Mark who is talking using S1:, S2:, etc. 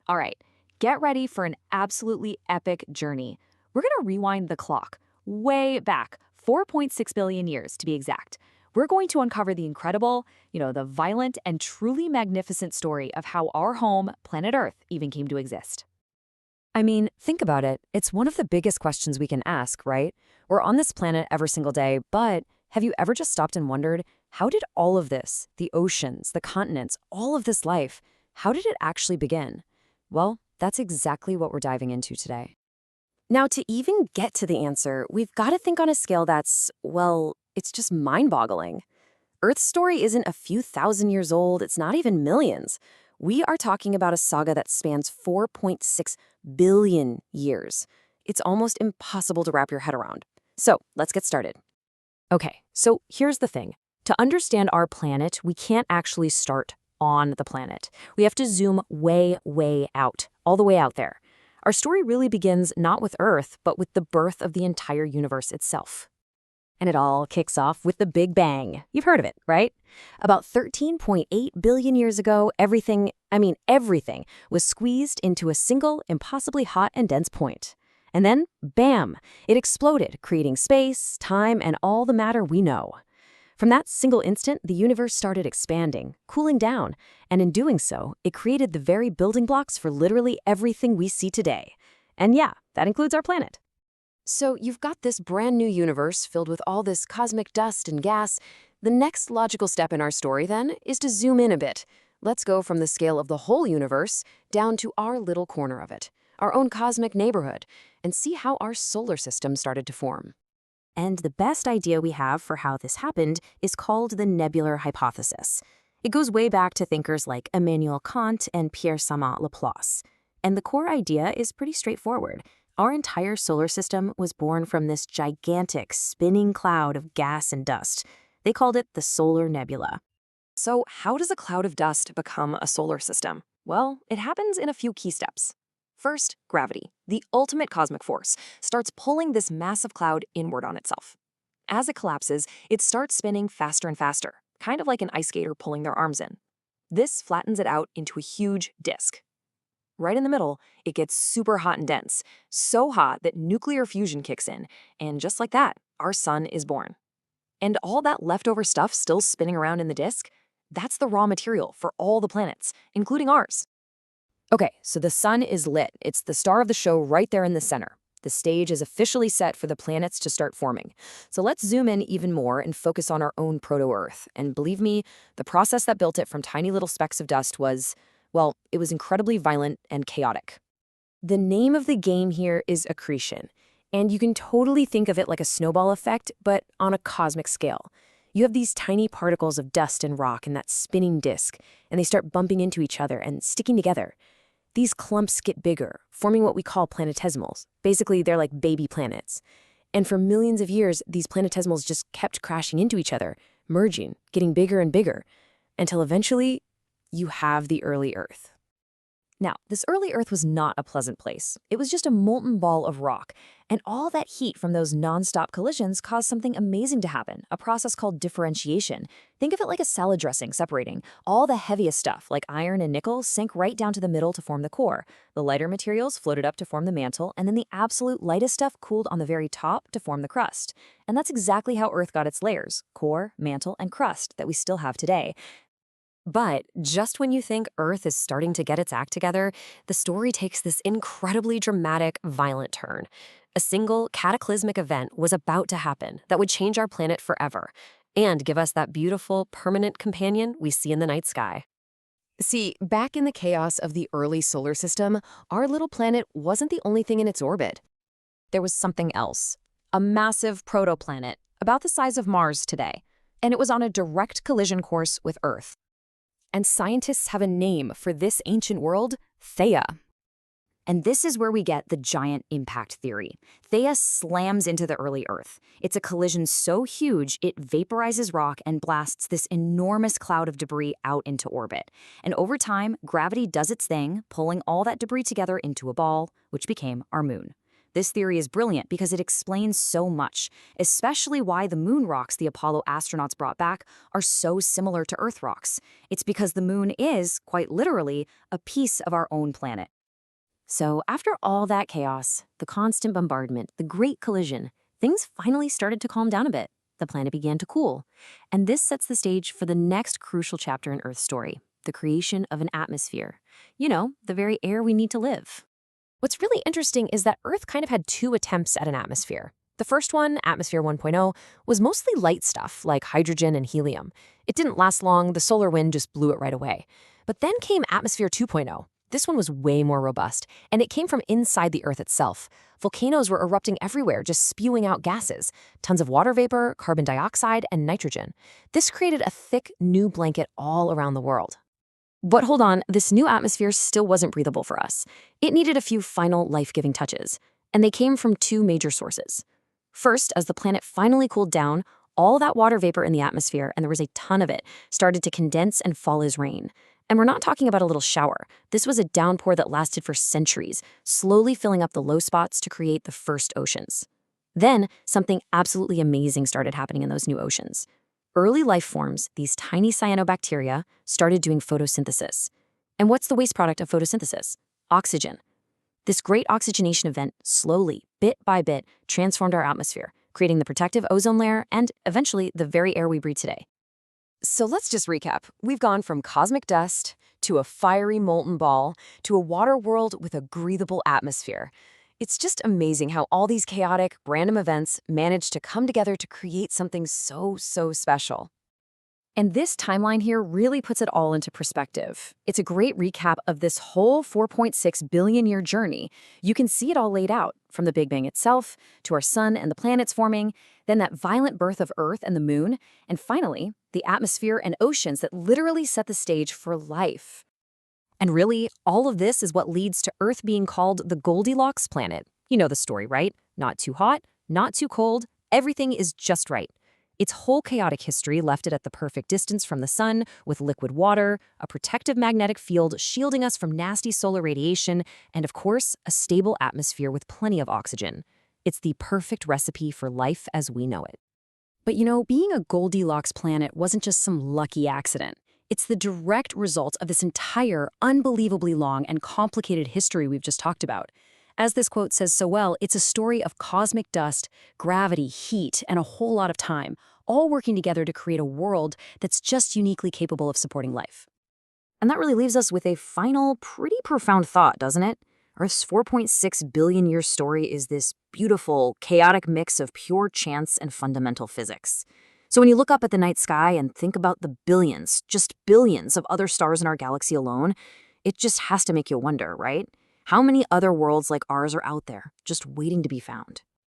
S1: All right, get ready for an absolutely epic journey. We're going to rewind the clock way back, 4.6 billion years to be exact. We're going to uncover the incredible, the violent and truly magnificent story of how our home, planet Earth, even came to exist.
S2: I mean, think about it. It's one of the biggest questions we can ask, right? We're on this planet every single day, but have you ever just stopped and wondered, how did all of this, the oceans, the continents, all of this life, how did it actually begin? Well, that's exactly what we're diving into today. Now, to even get to the answer, we've got to think on a scale that's, well, it's just mind-boggling. Earth's story isn't a few thousand years old, it's not even millions. We are talking about a saga that spans 4.6 billion years. It's almost impossible to wrap your head around. So, let's get started. Okay, so here's the thing. To understand our planet, we can't actually start on the planet. We have to zoom way, way out, all the way out there. Our story really begins not with Earth, but with the birth of the entire universe itself. And it all kicks off with the Big Bang. You've heard of it, right? About 13.8 billion years ago, everything was squeezed into a single, impossibly hot and dense point. And then, bam, it exploded, creating space, time, and all the matter we know. From that single instant, the universe started expanding, cooling down, and in doing so, it created the very building blocks for literally everything we see today. And yeah, that includes our planet. So you've got this brand new universe filled with all this cosmic dust and gas. The next logical step in our story, then, is to zoom in a bit. Let's go from the scale of the whole universe down to our little corner of it, our own cosmic neighborhood, and see how our solar system started to form. And the best idea we have for how this happened is called the nebular hypothesis. It goes way back to thinkers like Immanuel Kant and Pierre Laplace. And the core idea is pretty straightforward. Our entire solar system was born from this gigantic, spinning cloud of gas and dust. They called it the solar nebula. So how does a cloud of dust become a solar system? Well, it happens in a few key steps. First, gravity, the ultimate cosmic force, starts pulling this massive cloud inward on itself. As it collapses, it starts spinning faster and faster, kind of like an ice skater pulling their arms in. This flattens it out into a huge disk. Right in the middle, it gets super hot and dense, so hot that nuclear fusion kicks in, and just like that, our sun is born. And all that leftover stuff still spinning around in the disk, that's the raw material for all the planets, including ours. Okay, so the sun is lit. It's the star of the show right there in the center. The stage is officially set for the planets to start forming. So let's zoom in even more and focus on our own proto-Earth. And believe me, the process that built it from tiny little specks of dust was, well, it was incredibly violent and chaotic. The name of the game here is accretion, and you can totally think of it like a snowball effect, but on a cosmic scale. You have these tiny particles of dust and rock in that spinning disk, and they start bumping into each other and sticking together. These clumps get bigger, forming what we call planetesimals. Basically, they're like baby planets. And for millions of years, these planetesimals just kept crashing into each other, merging, getting bigger and bigger, until eventually, you have the early Earth. Now, this early Earth was not a pleasant place. It was just a molten ball of rock, and all that heat from those non-stop collisions caused something amazing to happen, a process called differentiation. Think of it like a salad dressing separating. All the heaviest stuff, like iron and nickel, sank right down to the middle to form the core. The lighter materials floated up to form the mantle, and then the absolute lightest stuff cooled on the very top to form the crust. And that's exactly how Earth got its layers, core, mantle, and crust that we still have today. But just when you think Earth is starting to get its act together, the story takes this incredibly dramatic, violent turn. A single cataclysmic event was about to happen that would change our planet forever and give us that beautiful, permanent companion we see in the night sky. See, back in the chaos of the early solar system, our little planet wasn't the only thing in its orbit. There was something else, a massive protoplanet, about the size of Mars today, and it was on a direct collision course with Earth. And scientists have a name for this ancient world, Theia. And this is where we get the giant impact theory. Theia slams into the early Earth. It's a collision so huge, it vaporizes rock and blasts this enormous cloud of debris out into orbit. And over time, gravity does its thing, pulling all that debris together into a ball, which became our moon.
S1: This theory is brilliant because it explains so much, especially why the moon rocks the Apollo astronauts brought back are so similar to Earth rocks. It's because the moon is, quite literally, a piece of our own planet.
S2: So after all that chaos, the constant bombardment, the great collision, things finally started to calm down a bit. The planet began to cool. And this sets the stage for the next crucial chapter in Earth's story, the creation of an atmosphere. You know, the very air we need to live.
S3: What's really interesting is that Earth kind of had two attempts at an atmosphere. The first one, Atmosphere 1.0, was mostly light stuff like hydrogen and helium. It didn't last long, the solar wind just blew it right away. But then came Atmosphere 2.0. This one was way more robust, and it came from inside the Earth itself. Volcanoes were erupting everywhere, just spewing out gases, tons of water vapor, carbon dioxide, and nitrogen. This created a thick, new blanket all around the world. But hold on, this new atmosphere still wasn't breathable for us. It needed a few final life-giving touches, and they came from two major sources. First, as the planet finally cooled down, all that water vapor in the atmosphere, and there was a ton of it, started to condense and fall as rain. And we're not talking about a little shower. This was a downpour that lasted for centuries, slowly filling up the low spots to create the first oceans. Then, something absolutely amazing started happening in those new oceans. Early life forms, these tiny cyanobacteria, started doing photosynthesis. And what's the waste product of photosynthesis? Oxygen. This great oxygenation event slowly, bit by bit, transformed our atmosphere, creating the protective ozone layer and, eventually, the very air we breathe today.
S2: So let's just recap. We've gone from cosmic dust to a fiery molten ball to a water world with a breathable atmosphere. It's just amazing how all these chaotic, random events managed to come together to create something so special. And this timeline here really puts it all into perspective. It's a great recap of this whole 4.6 billion year journey. You can see it all laid out, from the Big Bang itself, to our sun and the planets forming, then that violent birth of Earth and the moon, and finally, the atmosphere and oceans that literally set the stage for life. And really, all of this is what leads to Earth being called the Goldilocks planet. You know the story, right? Not too hot, not too cold, everything is just right. Its whole chaotic history left it at the perfect distance from the sun, with liquid water, a protective magnetic field shielding us from nasty solar radiation, and of course, a stable atmosphere with plenty of oxygen. It's the perfect recipe for life as we know it. But you know, being a Goldilocks planet wasn't just some lucky accident. It's the direct result of this entire, unbelievably long and complicated history we've just talked about. As this quote says so well, it's a story of cosmic dust, gravity, heat, and a whole lot of time, all working together to create a world that's just uniquely capable of supporting life. And that really leaves us with a final, pretty profound thought, doesn't it? Earth's 4.6 billion year story is this beautiful, chaotic mix of pure chance and fundamental physics. So when you look up at the night sky and think about the billions, just billions of other stars in our galaxy alone, it just has to make you wonder, right? How many other worlds like ours are out there, just waiting to be found?